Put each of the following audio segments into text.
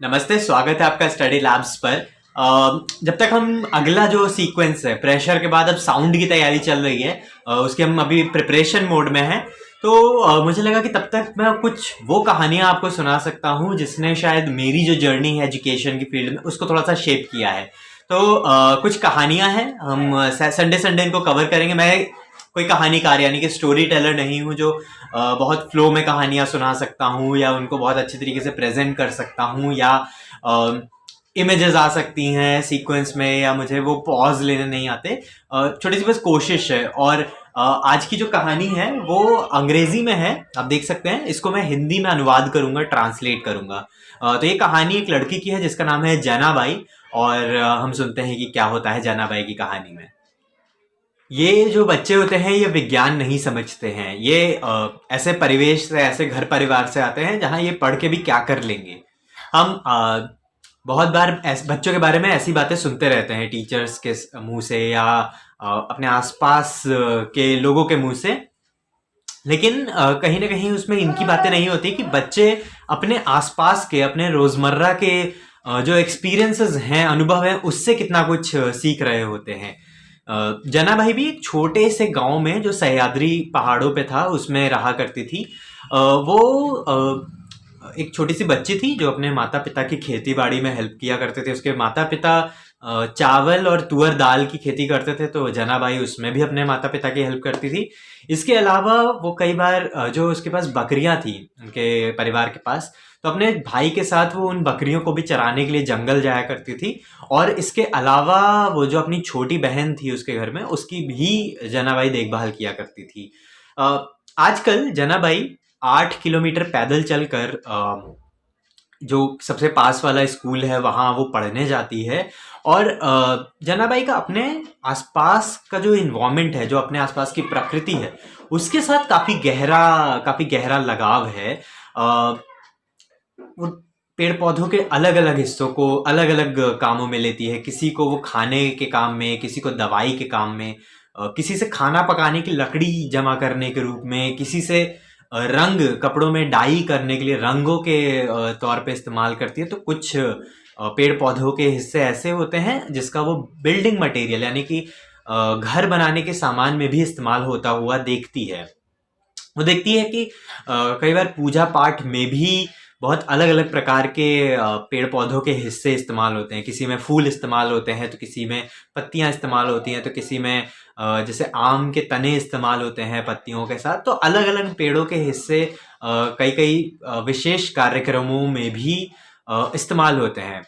नमस्ते, स्वागत है आपका स्टडी लैब्स पर। जब तक हम अगला जो सीक्वेंस है प्रेशर के बाद अब साउंड की तैयारी चल रही है, उसके हम अभी प्रिपरेशन मोड में हैं। तो मुझे लगा कि तब तक मैं कुछ वो कहानियां आपको सुना सकता हूँ जिसने शायद मेरी जो जर्नी है एजुकेशन की फील्ड में उसको थोड़ा सा शेप किया है। तो कुछ कहानियां हैं, हम संडे संडे इनको कवर करेंगे। मैं कोई कहानीकार यानी कि स्टोरी टेलर नहीं हूँ जो बहुत फ्लो में कहानियां सुना सकता हूँ या उनको बहुत अच्छी तरीके से प्रेजेंट कर सकता हूँ, या इमेजेस आ सकती हैं सीक्वेंस में, या मुझे वो पॉज लेने नहीं आते। छोटी सी बस कोशिश है। और आज की जो कहानी है वो अंग्रेजी में है, आप देख सकते हैं। इसको मैं हिंदी में अनुवाद करूंगा, ट्रांसलेट करूंगा। तो ये कहानी एक लड़की की है जिसका नाम है जनाबाई। और हम सुनते हैं कि क्या होता है जनाबाई की कहानी में। ये जो बच्चे होते हैं ये विज्ञान नहीं समझते हैं। ये ऐसे परिवेश से, ऐसे घर परिवार से आते हैं जहाँ ये पढ़ के भी क्या कर लेंगे। हम बहुत बार बच्चों के बारे में ऐसी बातें सुनते रहते हैं टीचर्स के मुंह से, या अपने आसपास के लोगों के मुंह से। लेकिन कहीं ना कहीं उसमें इनकी बातें नहीं होती कि बच्चे अपने आसपास के, अपने रोजमर्रा के जो एक्सपीरियंसेस हैं, अनुभव हैं, उससे कितना कुछ सीख रहे होते हैं। जना भाई भी एक छोटे से गांव में जो सह्याद्री पहाड़ों पे था उसमें रहा करती थी। वो एक छोटी सी बच्ची थी जो अपने माता पिता की खेती बाड़ी में हेल्प किया करते थे। उसके माता पिता चावल और तुअर दाल की खेती करते थे, तो जनाबाई उसमें भी अपने माता पिता की हेल्प करती थी। इसके अलावा वो कई बार जो उसके पास बकरियां थी उनके परिवार के पास, तो अपने भाई के साथ वो उन बकरियों को भी चराने के लिए जंगल जाया करती थी। और इसके अलावा वो जो अपनी छोटी बहन थी उसके घर में, उसकी भी जनाबाई देखभाल किया करती थी। आजकल जनाबाई 8 किलोमीटर पैदल चलकर जो सबसे पास वाला स्कूल है वहाँ वो पढ़ने जाती है। और जनाबाई का अपने आसपास का जो इन्वायरमेंट है, जो अपने आसपास की प्रकृति है, उसके साथ काफी गहरा लगाव है। वो पेड़ पौधों के अलग अलग हिस्सों को अलग अलग कामों में लेती है। किसी को वो खाने के काम में, किसी को दवाई के काम में, किसी से खाना पकाने की लकड़ी जमा करने के रूप में, किसी से रंग कपड़ों में डाई करने के लिए रंगों के तौर पे इस्तेमाल करती है। तो कुछ पेड़ पौधों के हिस्से ऐसे होते हैं जिसका वो बिल्डिंग मटेरियल यानी कि घर बनाने के सामान में भी इस्तेमाल होता हुआ देखती है। वो देखती है कि कई बार पूजा पाठ में भी बहुत अलग अलग प्रकार के पेड़ पौधों के हिस्से इस्तेमाल होते हैं। किसी में फूल इस्तेमाल होते हैं, तो किसी में पत्तियां इस्तेमाल होती हैं, तो किसी में जैसे आम के तने इस्तेमाल होते हैं पत्तियों के साथ। तो अलग अलग पेड़ों के हिस्से कई कई विशेष कार्यक्रमों में भी इस्तेमाल होते हैं।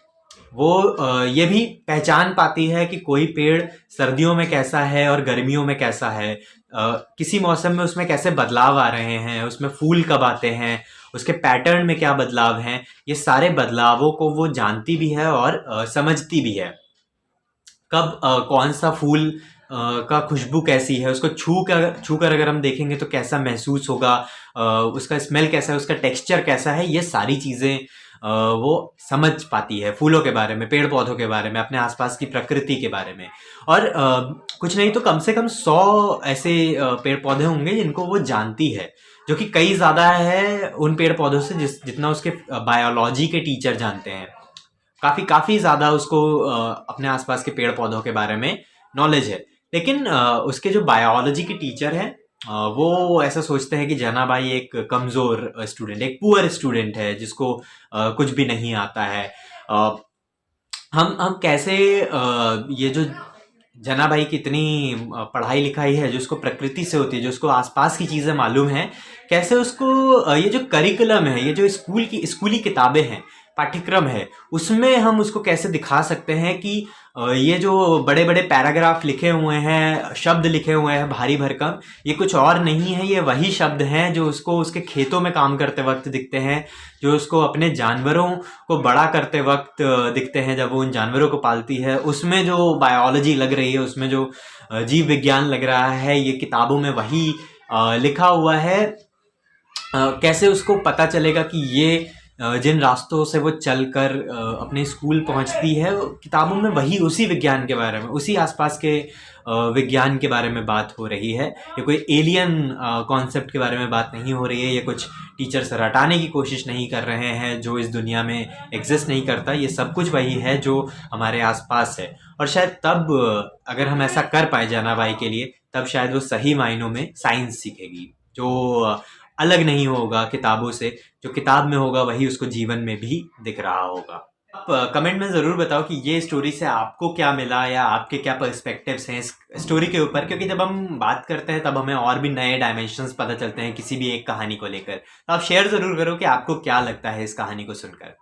वो ये भी पहचान पाती है कि कोई पेड़ सर्दियों में कैसा है और गर्मियों में कैसा है। किसी मौसम में उसमें कैसे बदलाव आ रहे हैं, उसमें फूल कब आते हैं, उसके पैटर्न में क्या बदलाव हैं। ये सारे बदलावों को वो जानती भी है और समझती भी है। कब कौन सा फूल का खुशबू कैसी है, उसको छू कर अगर हम देखेंगे तो कैसा महसूस होगा, उसका स्मेल कैसा है, उसका टेक्सचर कैसा है, ये सारी चीज़ें वो समझ पाती है फूलों के बारे में, पेड़ पौधों के बारे में, अपने आसपास की प्रकृति के बारे में। और कुछ नहीं तो कम से कम 100 ऐसे पेड़ पौधे होंगे जिनको वो जानती है, जो कि कई ज़्यादा है उन पेड़ पौधों से जितना उसके बायोलॉजी के टीचर जानते हैं। काफ़ी काफ़ी ज़्यादा उसको अपने आसपास के पेड़ पौधों के बारे में नॉलेज है। लेकिन उसके जो बायोलॉजी के टीचर हैं वो ऐसा सोचते हैं कि जनाबाई एक कमज़ोर स्टूडेंट, एक पुअर स्टूडेंट है जिसको कुछ भी नहीं आता है। अ, हम कैसे ये जो जनाबाई की इतनी पढ़ाई लिखाई है जो उसको प्रकृति से होती है, जो उसको आसपास की चीज़ें मालूम हैं, कैसे उसको ये जो करिकुलम है, ये जो स्कूली किताबें हैं, पाठ्यक्रम है, उसमें हम उसको कैसे दिखा सकते हैं कि ये जो बड़े बड़े पैराग्राफ लिखे हुए हैं, शब्द लिखे हुए हैं भारी भरकम, ये कुछ और नहीं है, ये वही शब्द हैं जो उसको उसके खेतों में काम करते वक्त दिखते हैं, जो उसको अपने जानवरों को बड़ा करते वक्त दिखते हैं जब वो उन जानवरों को पालती है। उसमें जो बायोलॉजी लग रही है, उसमें जो जीव विज्ञान लग रहा है, ये किताबों में वही लिखा हुआ है। कैसे उसको पता चलेगा कि ये जिन रास्तों से वो चलकर अपने स्कूल पहुंचती है, किताबों में वही उसी विज्ञान के बारे में, उसी आसपास के विज्ञान के बारे में बात हो रही है, ये कोई एलियन कॉन्सेप्ट के बारे में बात नहीं हो रही है, ये कुछ टीचर्स रटाने की कोशिश नहीं कर रहे हैं जो इस दुनिया में एग्जिस्ट नहीं करता। ये सब कुछ वही है जो हमारे आसपास है। और शायद तब अगर हम ऐसा कर पाए जनाबाई के लिए, तब शायद वो सही मायनों में साइंस सीखेगी, जो अलग नहीं होगा किताबों से। जो किताब में होगा वही उसको जीवन में भी दिख रहा होगा। आप कमेंट में ज़रूर बताओ कि ये स्टोरी से आपको क्या मिला या आपके क्या पर्सपेक्टिव्स हैं इस स्टोरी के ऊपर, क्योंकि जब हम बात करते हैं तब हमें और भी नए डायमेंशंस पता चलते हैं किसी भी एक कहानी को लेकर। तो आप शेयर ज़रूर करो कि आपको क्या लगता है इस कहानी को सुनकर।